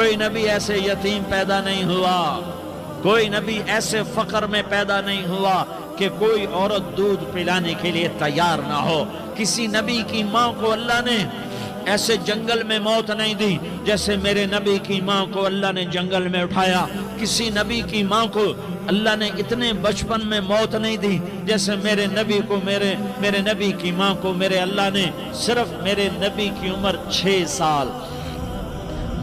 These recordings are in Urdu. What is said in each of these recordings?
کوئی نبی ایسے یتیم پیدا نہیں ہوا، کوئی نبی ایسے فقر میں پیدا نہیں ہوا کہ کوئی عورت دودھ پلانے کے لیے تیار نہ ہو۔ کسی نبی کی ماں کو اللہ نے ایسے جنگل میں موت نہیں دی جیسے میرے نبی کی ماں کو اللہ نے جنگل میں اٹھایا۔ کسی نبی کی ماں کو اللہ نے اتنے بچپن میں موت نہیں دی جیسے میرے نبی کو میرے نبی کی ماں کو میرے اللہ نے صرف میرے نبی کی عمر 6 سال،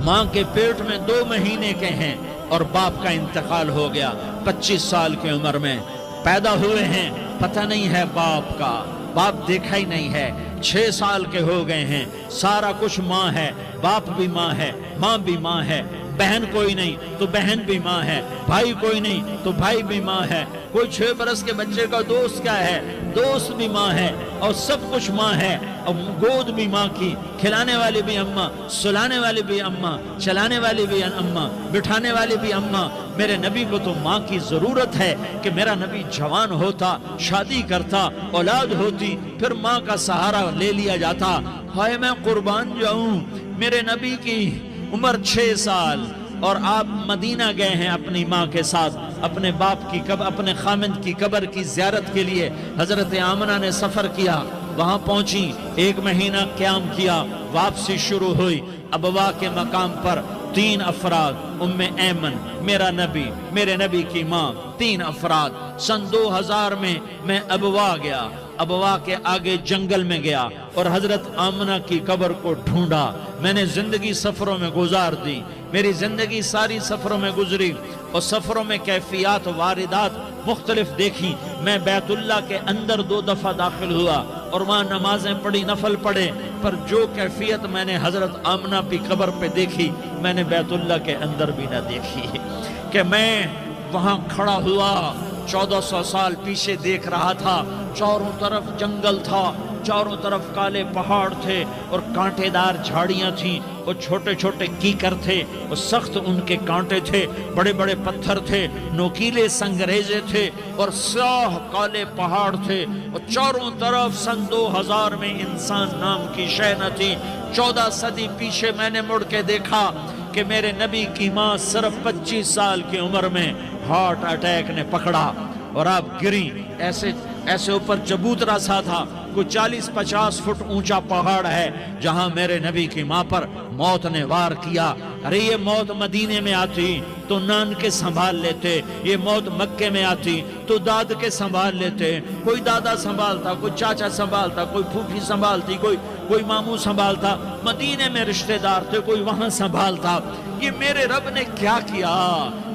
ماں کے پیٹ میں 2 مہینے کے ہیں اور باپ کا انتقال ہو گیا 25 سال کی عمر میں پیدا ہوئے ہیں، پتہ نہیں ہے باپ کا، باپ دیکھا ہی نہیں ہے، 6 سال کے ہو گئے ہیں، سارا کچھ ماں ہے، باپ بھی ماں ہے، ماں بھی ماں ہے، بہن کوئی نہیں تو بہن بھی ماں ہے، بھائی کوئی نہیں تو بھائی بھی ماں ہے، کوئی 6 برس کے بچے کا دوست کیا ہے، دوست بھی ماں ہے، اور سب کچھ ماں ہے، اور گود بھی ماں کی، کھلانے والی بھی اماں، سلانے والی بھی اماں، چلانے والی بھی اماں، بٹھانے والی بھی اماں۔ میرے نبی کو تو ماں کی ضرورت ہے کہ میرا نبی جوان ہوتا، شادی کرتا، اولاد ہوتی، پھر ماں کا سہارا لے لیا جاتا۔ ہائے میں قربان جاؤں، میرے نبی کی عمر 6 سال اور آپ مدینہ گئے ہیں اپنی ماں کے ساتھ، اپنے باپ کی اپنے خامند کی قبر کی زیارت کے لیے حضرت آمنہ نے سفر کیا، وہاں پہنچی، 1 مہینہ قیام کیا، واپسی شروع ہوئی۔ ابوا کے مقام پر 3 افراد، ام ایمن، میرا نبی، میرے نبی کی ماں، 3 افراد۔ سن 2000 میں ابوا گیا، ابوا کے آگے جنگل میں گیا اور حضرت آمنہ کی قبر کو ڈھونڈا۔ میں نے زندگی سفروں میں گزار دی، میری زندگی ساری سفروں میں گزری، اور سفروں میں کیفیات واردات مختلف دیکھی۔ میں بیت اللہ کے اندر 2 دفعہ داخل ہوا اور وہاں نمازیں پڑھی، نفل پڑھے، پر جو کیفیت میں نے حضرت آمنہ کی قبر پہ دیکھی میں نے بیت اللہ کے اندر بھی نہ دیکھی، کہ میں وہاں کھڑا ہوا 1400 سال پیچھے دیکھ رہا تھا، چاروں طرف جنگل تھا، چاروں طرف کالے پہاڑ تھے اور کانٹے دار جھاڑیاں تھیں، اور چھوٹے چھوٹے کیکر تھے، اور سخت ان کے کانٹے تھے، بڑے بڑے پتھر تھے، نوکیلے سنگریزے تھے، اور سیاہ کالے پہاڑ تھے، اور چاروں طرف سن 2000 میں انسان نام کی شے نہ تھی۔ 14 صدی پیچھے میں نے مڑ کے دیکھا کہ میرے نبی کی ماں صرف 25 سال کی عمر میں ہارٹ اٹیک نے پکڑا اور آپ گری، ایسے اوپر چبوترا سا تھا، کوئی 40-50 فٹ اونچا پہاڑ ہے جہاں میرے نبی کی ماں پر موت نے وار کیا۔ ارے یہ موت مدینے میں آتی تو نان کے سنبھال لیتے، یہ موت مکے میں آتی تو داد کے سنبھال لیتے، کوئی دادا سنبھالتا، کوئی چاچا سنبھالتا، کوئی پھوپھی سنبھالتی، کوئی ماموں سنبھالتا، مدینے میں رشتہ دار تھے، کوئی وہاں سنبھالتا۔ یہ میرے رب نے کیا کیا؟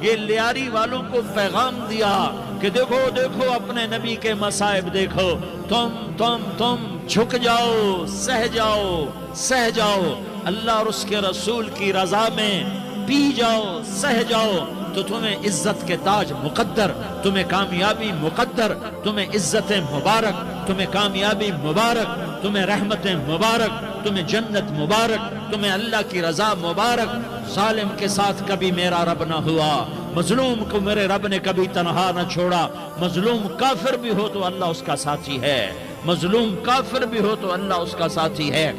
یہ لیاری والوں کو پیغام دیا کہ دیکھو دیکھو اپنے نبی کے مصائب دیکھو، تم جھک جاؤ، سہ جاؤ، اللہ اور اس کے رسول کی رضا میں پی جاؤ، سہ جاؤ، تو تمہیں عزت کے تاج مقدر، تمہیں کامیابی مقدر، تمہیں عزتیں مبارک، تمہیں کامیابی مبارک، تمہیں رحمتیں مبارک، تمہیں جنت مبارک، تمہیں اللہ کی رضا مبارک۔ ظالم کے ساتھ کبھی میرا رب نہ ہوا، مظلوم کو میرے رب نے کبھی تنہا نہ چھوڑا۔ مظلوم کافر بھی ہو تو اللہ اس کا ساتھی ہے، مظلوم کافر بھی ہو تو اللہ اس کا ساتھی ہے۔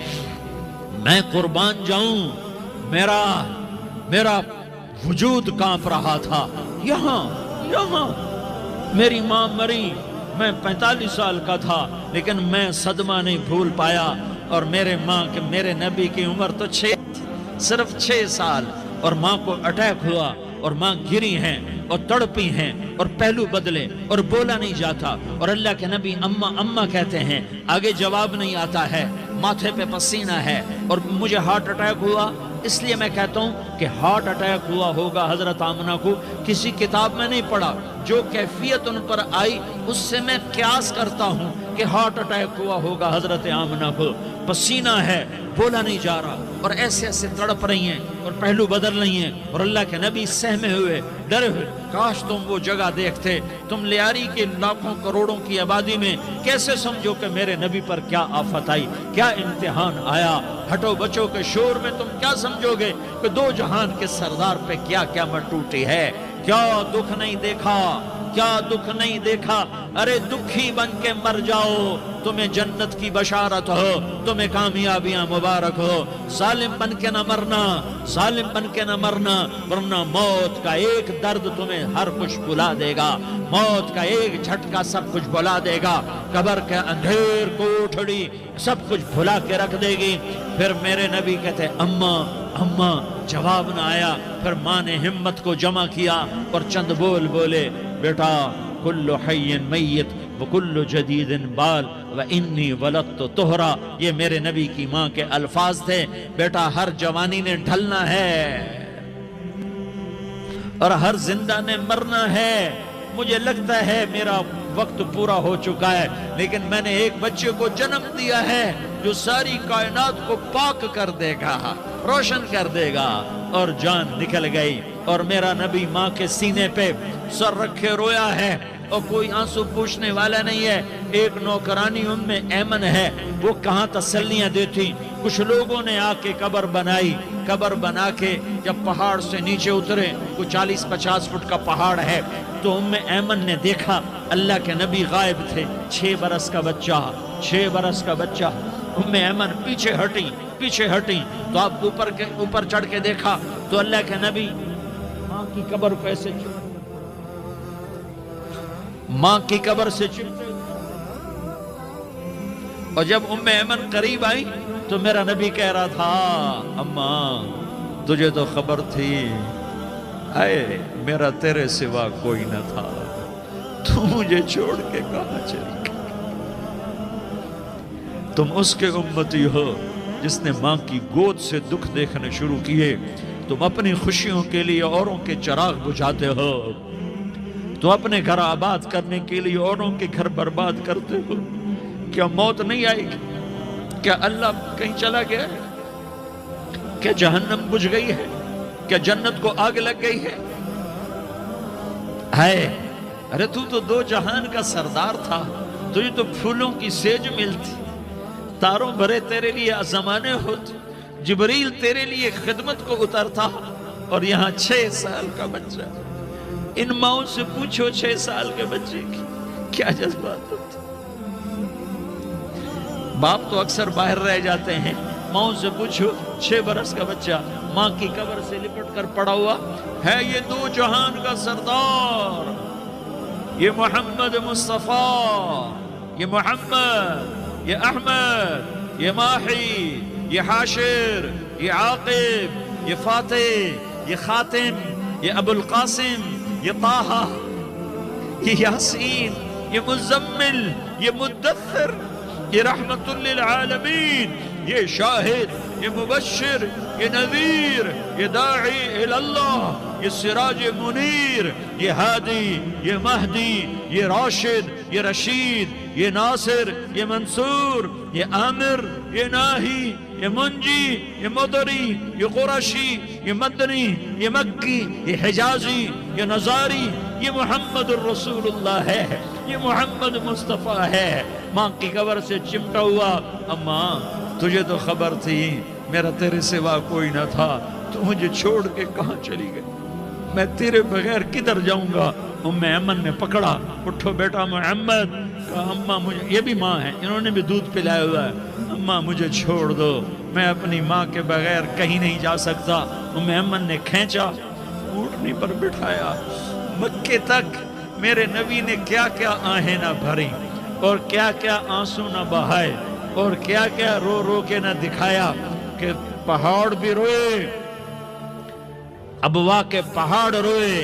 میں قربان جاؤں، میرا وجود کانپ رہا تھا۔ یہاں میری ماں مری، میں 45 سال کا تھا، لیکن میں صدمہ نہیں بھول پایا، اور میرے نبی کی عمر تو صرف 6 سال، اور ماں کو اٹیک ہوا اور ماں گری ہیں اور تڑپی ہیں اور پہلو بدلے اور بولا نہیں جاتا، اور اللہ کے نبی اماں کہتے ہیں، آگے جواب نہیں آتا ہے، ماتھے پہ پسینہ ہے، اور مجھے ہارٹ اٹیک ہوا۔ اس لیے میں کہتا ہوں کہ ہارٹ اٹیک ہوا ہوگا حضرت آمنہ کو، کسی کتاب میں نہیں پڑھا، جو کیفیت ان پر آئی اس سے میں قیاس کرتا ہوں کہ ہارٹ اٹیک ہوا ہوگا حضرت آمنہ کو۔ پسینہ ہے، بولا نہیں جا رہا، اور ایسے تڑپ رہی ہیں اور پہلو بدل رہی ہیں، اور اللہ کے نبی سہمے ہوئے، ڈرے ہوئے۔ کاش تم وہ جگہ دیکھتے، تم لیاری کے لاکھوں کروڑوں کی آبادی میں کیسے سمجھو کہ میرے نبی پر کیا آفت آئی، کیا امتحان آیا۔ ہٹو بچوں کے شور میں تم کیا سمجھو گے کہ 2 جہان کے سردار پہ کیا قیامت ٹوٹی ہے، کیا دکھ نہیں دیکھا، کیا دکھ نہیں دیکھا؟ ارے دکھی بن کے مر جاؤ، تمہیں جنت کی بشارت ہو، تمہیں کامیابیاں مبارک ہو۔ ظالم بن کے نہ مرنا، ظالم بن کے نہ مرنا، ورنہ موت کا ایک درد تمہیں ہر کچھ بھلا دے گا، موت کا ایک جھٹکا سب کچھ بھلا دے گا، قبر کے اندھیر کوٹھڑی سب کچھ بھلا کے رکھ دے گی۔ پھر میرے نبی کہتے اماں اماں، جواب نہ آیا۔ پھر ماں نے ہمت کو جمع کیا اور چند بول بولے، بیٹا کل حی میت وکل جدید بال وانی ولدت طہرا، یہ میرے نبی کی ماں کے الفاظ تھے۔ بیٹا ہر جوانی نے ڈھلنا ہے اور ہر زندہ نے مرنا ہے۔ مجھے لگتا ہے میرا وقت پورا ہو چکا ہے، لیکن میں نے ایک بچے کو جنم دیا ہے جو ساری کائنات کو پاک کر دے گا، روشن کر دے گا۔ اور جان نکل گئی، اور میرا نبی ماں کے سینے پہ سر رکھے رویا ہے، اور کوئی آنسو پوچھنے والا نہیں ہے۔ ایک نوکرانی ام ایمن ہے، وہ کہاں تسلیاں دیتی۔ کچھ لوگوں نے آ کے قبر بنائی، قبر بنا کے جب پہاڑ سے نیچے اترے، کوئی 40-50 فٹ کا پہاڑ ہے، تو ام ایمن نے دیکھا اللہ کے نبی غائب تھے، 6 برس کا بچہ، 6 برس کا بچہ۔ ام ایمن پیچھے ہٹی تو آپ اوپر چڑھ کے دیکھا تو اللہ کے نبی ماں کی قبر کو ایسے ماں کی قبر سے چپتے، اور جب ام ایمن قریب آئی تو میرا نبی کہہ رہا تھا اماں تجھے تو خبر تھی، اے میرا تیرے سوا کوئی نہ تھا، تو مجھے چھوڑ کے کہاں چلی گئی؟ تم اس کے امتی ہو جس نے ماں کی گود سے دکھ دیکھنے شروع کیے۔ تم اپنی خوشیوں کے لیے اوروں کے چراغ بجھاتے ہو، تم اپنے گھر آباد کرنے کے لیے اوروں کے گھر برباد کرتے ہو۔ کیا موت نہیں آئے گی؟ کیا اللہ کہیں چلا گیا ہے؟ کیا جہنم بجھ گئی ہے؟ کیا جنت کو آگ لگ گئی ہے؟ ارے تو 2 جہان کا سردار تھا، تجھے تو پھولوں کی سیج ملتی، تاروں بھرے تیرے لیے زمانے ہوتے، جبریل تیرے لیے خدمت کو اترتا، اور یہاں 6 سال کا بچہ۔ ان ماؤں سے پوچھو 6 سال کے بچے کی کیا جذبات ہوتے۔ باپ تو اکثر باہر رہ جاتے ہیں، ماؤں سے پوچھو 6 برس کا بچہ ماں کی قبر سے لپٹ کر پڑا ہوا ہے۔ یہ 2 جہان کا سردار، یہ محمد مصطفیٰ، یہ محمد، یہ احمد، یہ ماحی، یہ حاشر، یہ عاقب، یہ فاتح، یہ خاتم، یہ ابو القاسم، یہ طٰہٰ، یہ یاسین، یہ مزمل، یہ مدثر، یہ رحمت للعالمین، یہ شاہد، یہ مبشر، یہ نذیر، یہ داعی اللہ، یہ سراج منیر، یہ ہادی، یہ مہدی، یہ راشد، یہ رشید، یہ ناصر، یہ منصور، یہ عامر، یہ ناہی، یہ منجی، یہ مدری، یہ قرشی، یہ مدنی، یہ مکی، یہ حجازی، یہ نظاری، یہ محمد الرسول اللہ ہے، یہ محمد مصطفیٰ ہے۔ ماں کی قبر سے چمٹا ہوا، اماں تجھے تو خبر تھی میرا تیرے سوا کوئی نہ تھا، تو مجھے چھوڑ کے کہاں چلی گئی؟ میں تیرے بغیر کدھر جاؤں گا؟ ام ایمن نے پکڑا، اٹھو بیٹا محمد، کہا اماں مجھے، یہ بھی ماں ہے، انہوں نے بھی دودھ پلایا ہوا ہے، اماں مجھے چھوڑ دو، میں اپنی ماں کے بغیر کہیں نہیں جا سکتا۔ ام ایمن نے کھینچا، اونٹنی پر بٹھایا، مکے تک میرے نبی نے کیا کیا آہیں نہ بھری، اور کیا کیا آنسو نہ بہائے، اور کیا کیا رو رو کے نہ دکھایا کہ پہاڑ بھی روئے، ابوا کے پہاڑ روئے،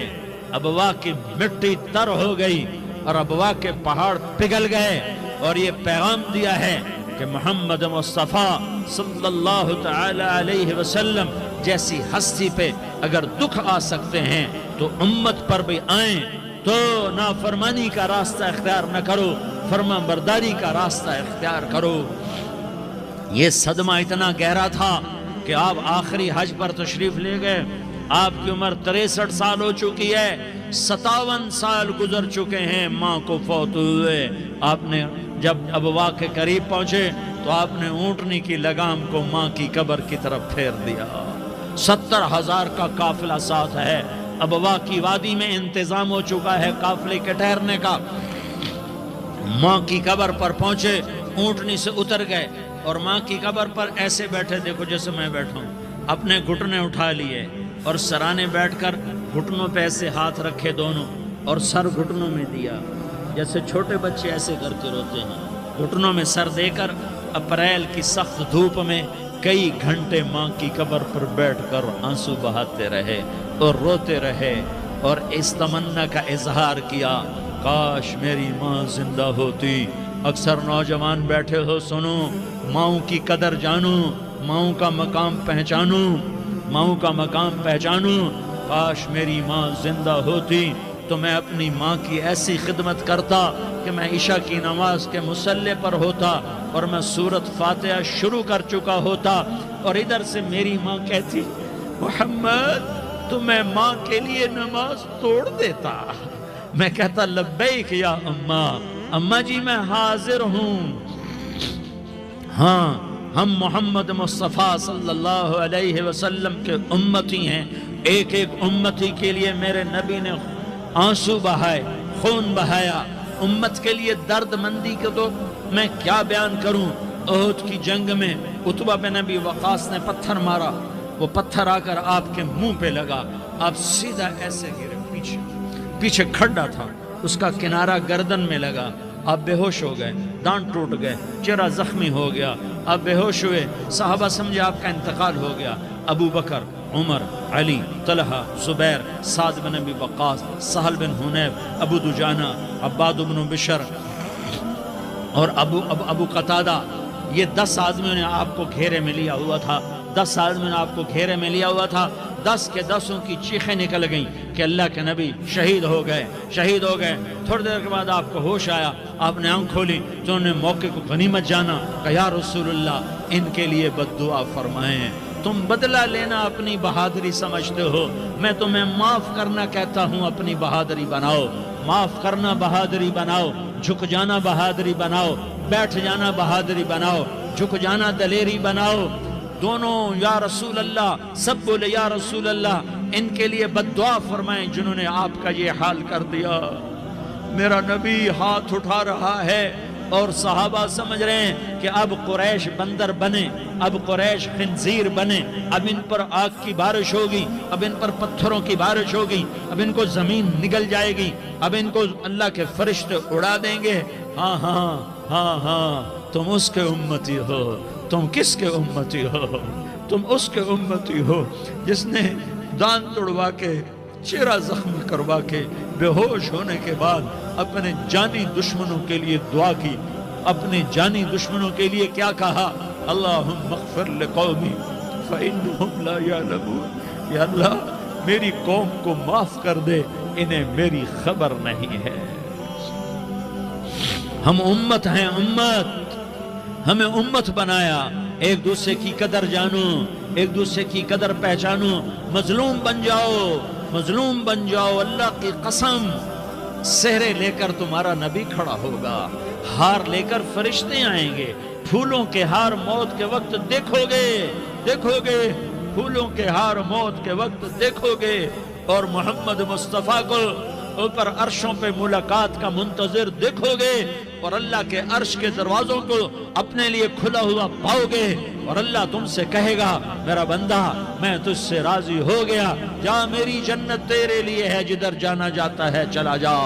ابوا کی مٹی تر ہو گئی اور ابوا کے پہاڑ پگھل گئے، اور یہ پیغام دیا ہے کہ محمد مصطفیٰ صلی اللہ تعالی علیہ وسلم جیسی ہستی پہ اگر دکھ آ سکتے ہیں تو امت پر بھی آئیں، تو نافرمانی کا راستہ اختیار نہ کرو، فرما برداری کا راستہ اختیار کرو۔ یہ صدمہ اتنا گہرا تھا کہ آپ آخری حج پر تشریف لے گئے، آپ کی عمر 63 سال ہو چکی ہے، 57 سال گزر چکے ہیں ماں کو فوت ہوئے۔ آپ نے جب ابوا کے قریب پہنچے تو آپ نے اونٹنی کی لگام کو ماں کی قبر کی طرف پھیر دیا۔ 70,000 کا قافلہ ساتھ ہے، ابوا کی وادی میں انتظام ہو چکا ہے قافلے کے ٹھہرنے کا۔ ماں کی قبر پر پہنچے، اونٹنی سے اتر گئے اور ماں کی قبر پر ایسے بیٹھے، دیکھو جیسے میں بیٹھا ہوں، اپنے گھٹنے اٹھا لیے اور سرانے بیٹھ کر گھٹنوں پہ ایسے ہاتھ رکھے دونوں اور سر گھٹنوں میں دیا، جیسے چھوٹے بچے ایسے کر کے روتے ہیں، گھٹنوں میں سر دے کر اپریل کی سخت دھوپ میں کئی گھنٹے ماں کی قبر پر بیٹھ کر آنسو بہاتے رہے اور روتے رہے اور اس تمنا کا اظہار کیا، کاش میری ماں زندہ ہوتی۔ اکثر نوجوان بیٹھے ہو، سنو، ماؤں کی قدر جانو، ماؤں کا مقام پہچانو، ماؤں کا مقام پہچانو۔ کاش میری ماں زندہ ہوتی تو میں اپنی ماں کی ایسی خدمت کرتا کہ میں عشاء کی نماز کے مصلی پر ہوتا اور میں سورۃ فاتحہ شروع کر چکا ہوتا اور ادھر سے میری ماں کہتی، محمد تو میں ماں کے لیے نماز توڑ دیتا۔ میں کہتا، لبیک یا اماں، اماں جی میں حاضر ہوں۔ ہاں، ہم محمد مصطفیٰ صلی اللہ علیہ وسلم کے امتی ہیں، ایک ایک امتی کے لیے میرے نبی نے آنسو بہائے، خون بہایا، امت کے لیے درد مندی کے تو میں کیا بیان کروں۔ احد کی جنگ میں عتبہ بن ابی وقاص نے پتھر مارا، وہ پتھر آ کر آپ کے منہ پہ لگا، آپ سیدھا ایسے گرے، پیچھے کھڈا تھا، اس کا کنارہ گردن میں لگا، آپ بے ہوش ہو گئے، دانت ٹوٹ گئے، چہرہ زخمی ہو گیا، آپ بے ہوش ہوئے، صحابہ سمجھے آپ کا انتقال ہو گیا۔ ابو بکر، عمر، علی، طلحہ، زبیر، سعد بن ابی وقاص، سہل بن حنیف، ابو دجانہ، عباد بن بشر اور ابو قتادہ، یہ 10 آدمیوں نے آپ کو گھیرے میں لیا ہوا تھا، 10 آدمیوں نے آپ کو گھیرے میں لیا ہوا تھا۔ 10 کے 10 کی چیخیں نکل گئیں کہ اللہ کے نبی شہید ہو گئے، شہید ہو گئے۔ تھوڑی دیر کے بعد آپ کو ہوش آیا، آپ نے آنکھ کھولی تو انہوں نے موقع کو غنیمت جانا کہ یا رسول اللہ ان کے لیے بد دعا فرمائیں، تم بدلہ لینا اپنی بہادری سمجھتے ہو، میں تمہیں معاف کرنا کہتا ہوں، اپنی بہادری بناؤ، معاف کرنا بہادری بناؤ، جھک جانا بہادری بناؤ، بیٹھ جانا بہادری بناؤ، جھک جانا دلیری بناؤ۔ دونوں یا رسول اللہ، سب بولے یا رسول اللہ، ان کے لیے بد دعا فرمائیں جنہوں نے آپ کا یہ حال کر دیا۔ میرا نبی ہاتھ اٹھا رہا ہے اور صحابہ سمجھ رہے ہیں کہ اب قریش بندر بنے، اب قریش خنزیر بنے، اب ان پر آگ کی بارش ہوگی، اب ان پر پتھروں کی بارش ہوگی، اب ان کو زمین نگل جائے گی، اب ان کو اللہ کے فرشتے اڑا دیں گے۔ ہاں ہاں ہاں ہاں، تم اس کے امتی ہو۔ تم کس کے امتی ہو؟ تم اس کے امتی ہو جس نے دان توڑوا کے، چہرہ زخمی کروا کے، بے ہوش ہونے کے بعد اپنے جانی دشمنوں کے لیے دعا کی، اپنے جانی دشمنوں کے لیے کیا کہا؟ اللہم اغفر لقومی فإنہم لا یعلمون، یا اللہ میری قوم کو معاف کر دے، انہیں میری خبر نہیں ہے۔ ہم امت ہیں، امت، ہمیں امت بنایا، ایک دوسرے کی قدر جانو، ایک دوسرے کی قدر پہچانو، مظلوم بن جاؤ، مظلوم بن جاؤ۔ اللہ کی قسم، سہرے لے کر تمہارا نبی کھڑا ہوگا، ہار لے کر فرشتے آئیں گے، پھولوں کے ہار موت کے وقت دیکھو گے، دیکھو گے، پھولوں کے ہار موت کے وقت دیکھو گے، اور محمد مصطفیٰ کو اوپر عرشوں پہ ملاقات کا منتظر دیکھو گے، اور اللہ کے عرش کے دروازوں کو اپنے لیے کھلا ہوا پاؤ گے، اور اللہ تم سے کہے گا میرا بندہ میں تجھ سے راضی ہو گیا، جا میری جنت تیرے لیے ہے، جدھر جانا جاتا ہے چلا جا۔